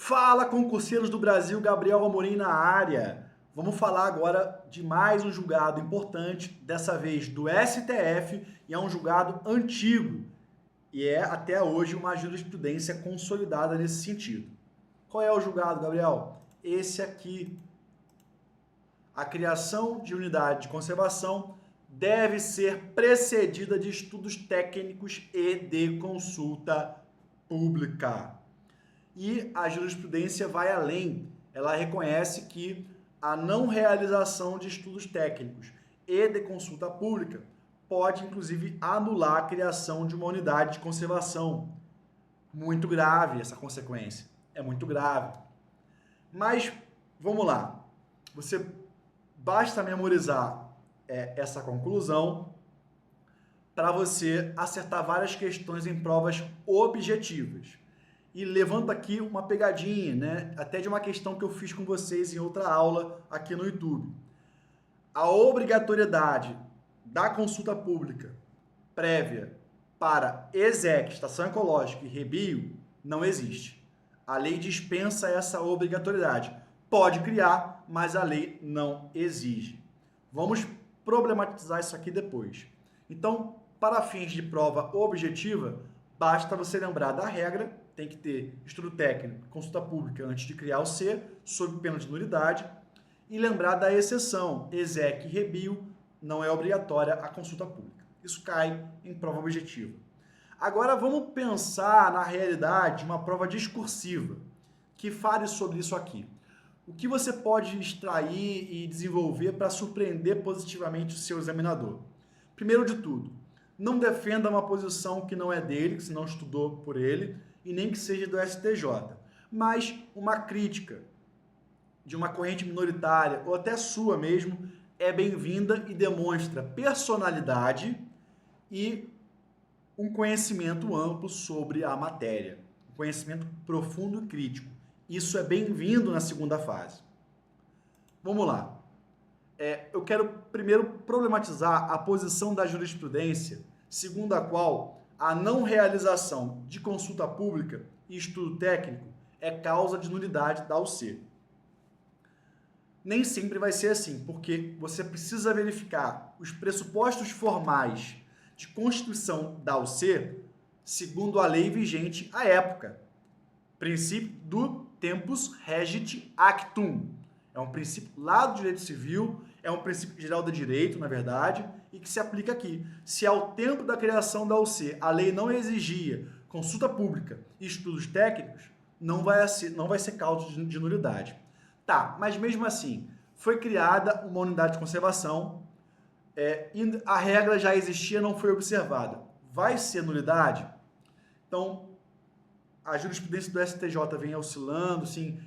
Fala, concurseiros do Brasil, Gabriel Amorim na área. Vamos falar agora de mais um julgado importante, dessa vez do STF, e é um julgado antigo, e é até hoje uma jurisprudência consolidada nesse sentido. Qual é o julgado, Gabriel? Esse aqui. A criação de unidade de conservação deve ser precedida de estudos técnicos e de consulta pública. E a jurisprudência vai além. Ela reconhece que a não realização de estudos técnicos e de consulta pública pode, inclusive, anular a criação de uma unidade de conservação. Muito grave essa consequência. É muito grave. Mas, vamos lá. Basta memorizar essa conclusão para você acertar várias questões em provas objetivas. E levanto aqui uma pegadinha, né? Até de uma questão que eu fiz com vocês em outra aula aqui no YouTube. A obrigatoriedade da consulta pública prévia para ESEC, Estação Ecológica e Rebio não existe. A lei dispensa essa obrigatoriedade. Pode criar, mas a lei não exige. Vamos problematizar isso aqui depois. Então, para fins de prova objetiva, basta você lembrar da regra, tem que ter estudo técnico, consulta pública antes de criar o C, sob pena de nulidade, e lembrar da exceção, ESEC e Rebio, não é obrigatória a consulta pública. Isso cai em prova objetiva. Agora vamos pensar na realidade uma prova discursiva, que fale sobre isso aqui. O que você pode extrair e desenvolver para surpreender positivamente o seu examinador? Primeiro de tudo, não defenda uma posição que não é dele, que você não estudou por ele, e nem que seja do STJ, mas uma crítica de uma corrente minoritária, ou até sua mesmo, é bem-vinda e demonstra personalidade e um conhecimento amplo sobre a matéria, um conhecimento profundo e crítico. Isso é bem-vindo na segunda fase. Vamos lá. Eu quero primeiro problematizar a posição da jurisprudência, segundo a qual a não realização de consulta pública e estudo técnico é causa de nulidade da UC. Nem sempre vai ser assim, porque você precisa verificar os pressupostos formais de constituição da UC segundo a lei vigente à época. Princípio do tempus regit actum. É um princípio lá do direito civil, é um princípio geral do direito, na verdade, e que se aplica aqui. Se ao tempo da criação da UC a lei não exigia consulta pública e estudos técnicos, não vai ser causa de nulidade. Tá, mas mesmo assim, foi criada uma unidade de conservação e a regra já existia, não foi observada. Vai ser nulidade? Então, a jurisprudência do STJ vem oscilando, assim,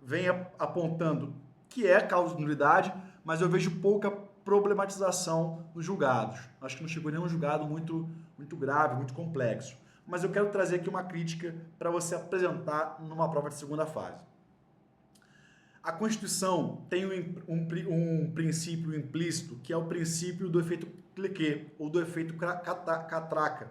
vem apontando que é causa de nulidade, mas eu vejo pouca problematização nos julgados. Acho que não chegou nenhum julgado muito grave, muito complexo. Mas eu quero trazer aqui uma crítica para você apresentar numa prova de segunda fase. A Constituição tem um princípio implícito, que é o princípio do efeito cliquet, ou do efeito catraca,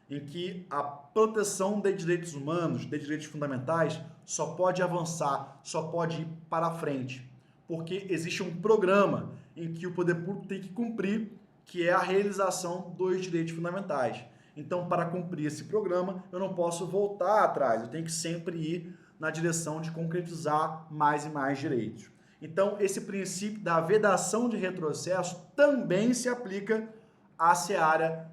em que a proteção de direitos humanos, de direitos fundamentais, só pode avançar, só pode ir para frente, porque existe um programa em que o poder público tem que cumprir, que é a realização dos direitos fundamentais. Então, para cumprir esse programa, eu não posso voltar atrás, eu tenho que sempre ir na direção de concretizar mais e mais direitos. Então, esse princípio da vedação de retrocesso também se aplica à seara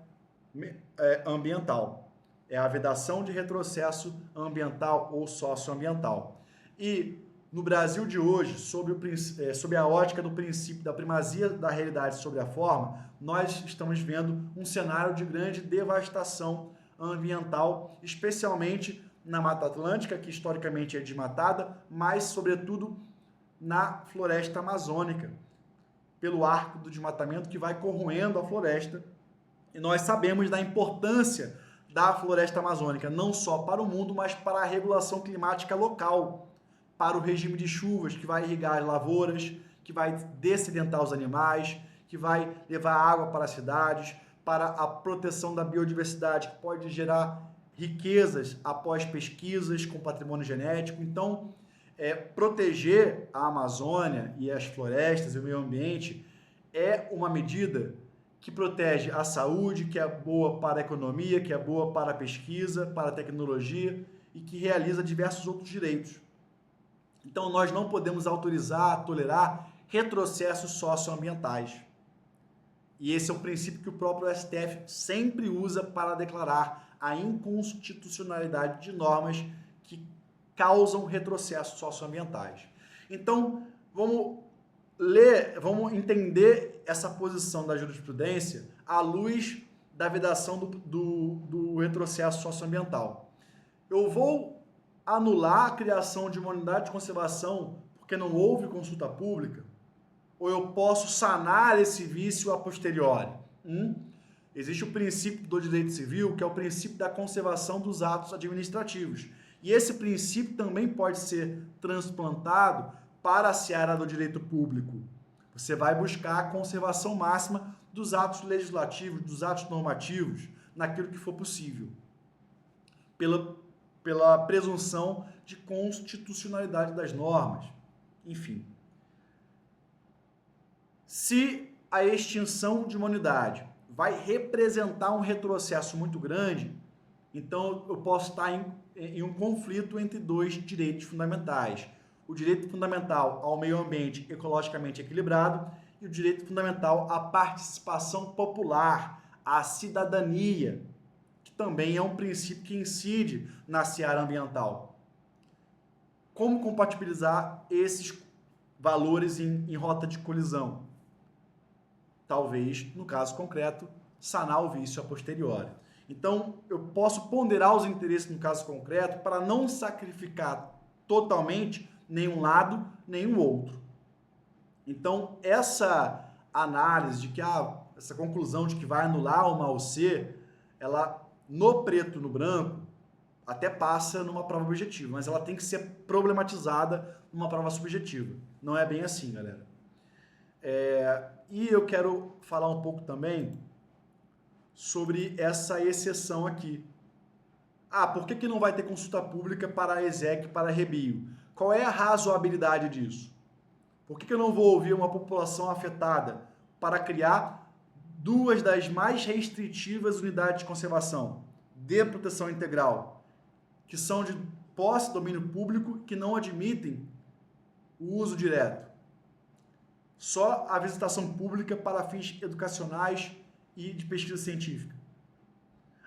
ambiental. É a vedação de retrocesso ambiental ou socioambiental. E no Brasil de hoje, sob a ótica do princípio da primazia da realidade sobre a forma, nós estamos vendo um cenário de grande devastação ambiental, especialmente na Mata Atlântica, que historicamente é desmatada, mas, sobretudo, na floresta amazônica, pelo arco do desmatamento que vai corroendo a floresta. E nós sabemos da importância da floresta amazônica, não só para o mundo, mas para a regulação climática local, para o regime de chuvas que vai irrigar as lavouras, que vai dessedentar os animais, que vai levar água para as cidades, para a proteção da biodiversidade, que pode gerar riquezas após pesquisas com patrimônio genético. Então, proteger a Amazônia e as florestas e o meio ambiente é uma medida que protege a saúde, que é boa para a economia, que é boa para a pesquisa, para a tecnologia e que realiza diversos outros direitos. Então, nós não podemos autorizar, tolerar retrocessos socioambientais. E esse é o princípio que o próprio STF sempre usa para declarar a inconstitucionalidade de normas que causam retrocessos socioambientais. Então, vamos entender essa posição da jurisprudência à luz da vedação do retrocesso socioambiental. Eu vou anular a criação de uma unidade de conservação porque não houve consulta pública, ou eu posso sanar esse vício a posteriori? Existe o princípio do direito civil, que é o princípio da conservação dos atos administrativos. E esse princípio também pode ser transplantado para a seara do direito público. Você vai buscar a conservação máxima dos atos legislativos, dos atos normativos, naquilo que for possível, pela presunção de constitucionalidade das normas. Enfim. Se a extinção de uma unidade vai representar um retrocesso muito grande, então eu posso estar em um conflito entre dois direitos fundamentais. O direito fundamental ao meio ambiente ecologicamente equilibrado e o direito fundamental à participação popular, à cidadania, que também é um princípio que incide na seara ambiental. Como compatibilizar esses valores em rota de colisão? Talvez, no caso concreto, sanar o vício a posteriori. Então, eu posso ponderar os interesses no caso concreto para não sacrificar totalmente nenhum lado, nenhum outro. Então, essa análise de que essa conclusão de que vai anular uma OC, ela no preto, no branco, até passa numa prova objetiva, mas ela tem que ser problematizada numa prova subjetiva. Não é bem assim, galera. E eu quero falar um pouco também sobre essa exceção aqui. Por que não vai ter consulta pública para a ESEC e para a Rebio? Qual é a razoabilidade disso? Por que eu não vou ouvir uma população afetada para criar duas das mais restritivas unidades de conservação de proteção integral, que são de posse, domínio público, que não admitem o uso direto? Só a visitação pública para fins educacionais e de pesquisa científica.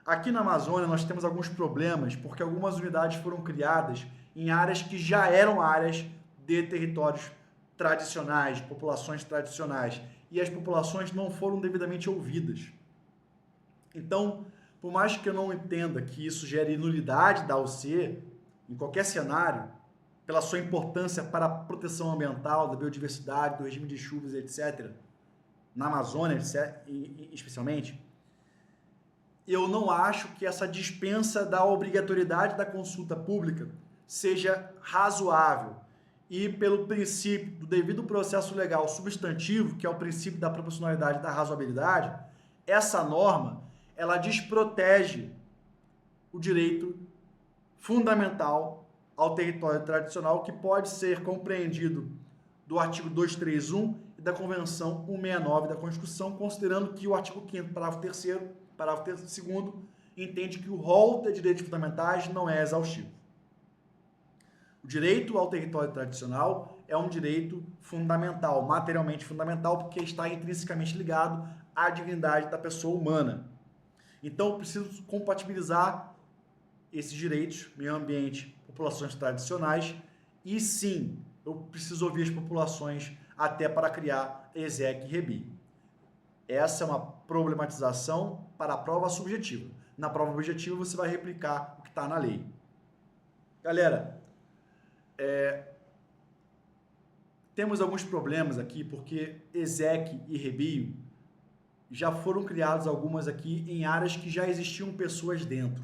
Aqui na Amazônia nós temos alguns problemas, porque algumas unidades foram criadas em áreas que já eram áreas de territórios tradicionais, populações tradicionais, e as populações não foram devidamente ouvidas. Então, por mais que eu não entenda que isso gere nulidade da OC, em qualquer cenário, pela sua importância para a proteção ambiental, da biodiversidade, do regime de chuvas, etc., na Amazônia, especialmente, eu não acho que essa dispensa da obrigatoriedade da consulta pública seja razoável. E pelo princípio do devido processo legal substantivo, que é o princípio da proporcionalidade e da razoabilidade, essa norma, ela desprotege o direito fundamental ao território tradicional, que pode ser compreendido do artigo 231 e da Convenção 169 da Constituição, considerando que o artigo 5º, parágrafo 3º, parágrafo 2º, entende que o rol de direitos fundamentais não é exaustivo. O direito ao território tradicional é um direito fundamental, materialmente fundamental, porque está intrinsecamente ligado à dignidade da pessoa humana. Então, eu preciso compatibilizar esses direitos, meio ambiente, populações tradicionais, e sim, eu preciso ouvir as populações até para criar ESEC e REBI. Essa é uma problematização para a prova subjetiva. Na prova objetiva, você vai replicar o que está na lei. Galera, temos alguns problemas aqui, porque ESEC e REBIO já foram criados algumas aqui em áreas que já existiam pessoas dentro.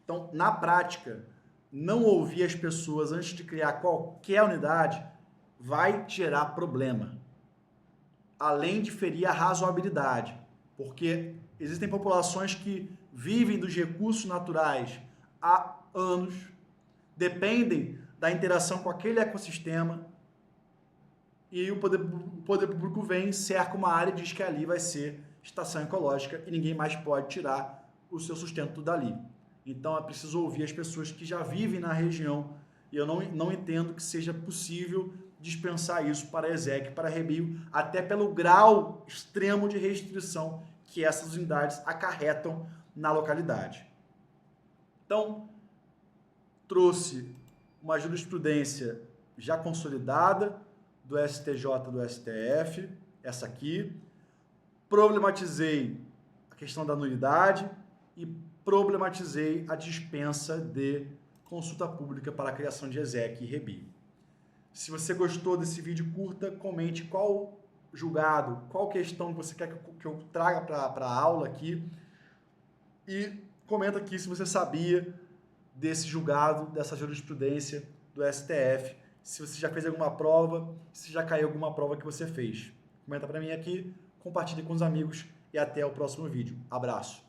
Então, na prática, não ouvir as pessoas antes de criar qualquer unidade vai gerar problema, além de ferir a razoabilidade, porque existem populações que vivem dos recursos naturais há anos, dependem da interação com aquele ecossistema, e o poder público vem, cerca uma área e diz que ali vai ser estação ecológica e ninguém mais pode tirar o seu sustento dali. Então é preciso ouvir as pessoas que já vivem na região, e eu não entendo que seja possível dispensar isso para a ESEC, para a Rebio, até pelo grau extremo de restrição que essas unidades acarretam na localidade. Então, trouxe uma jurisprudência já consolidada do STJ, do STF, essa aqui, problematizei a questão da nulidade e problematizei a dispensa de consulta pública para a criação de ESEC e Rebio. Se você gostou desse vídeo, curta, comente qual julgado, qual questão você quer que eu traga para a aula aqui, e comenta aqui se você sabia desse julgado, dessa jurisprudência do STF, se você já fez alguma prova, se já caiu alguma prova que você fez. Comenta para mim aqui, compartilhe com os amigos e até o próximo vídeo. Abraço!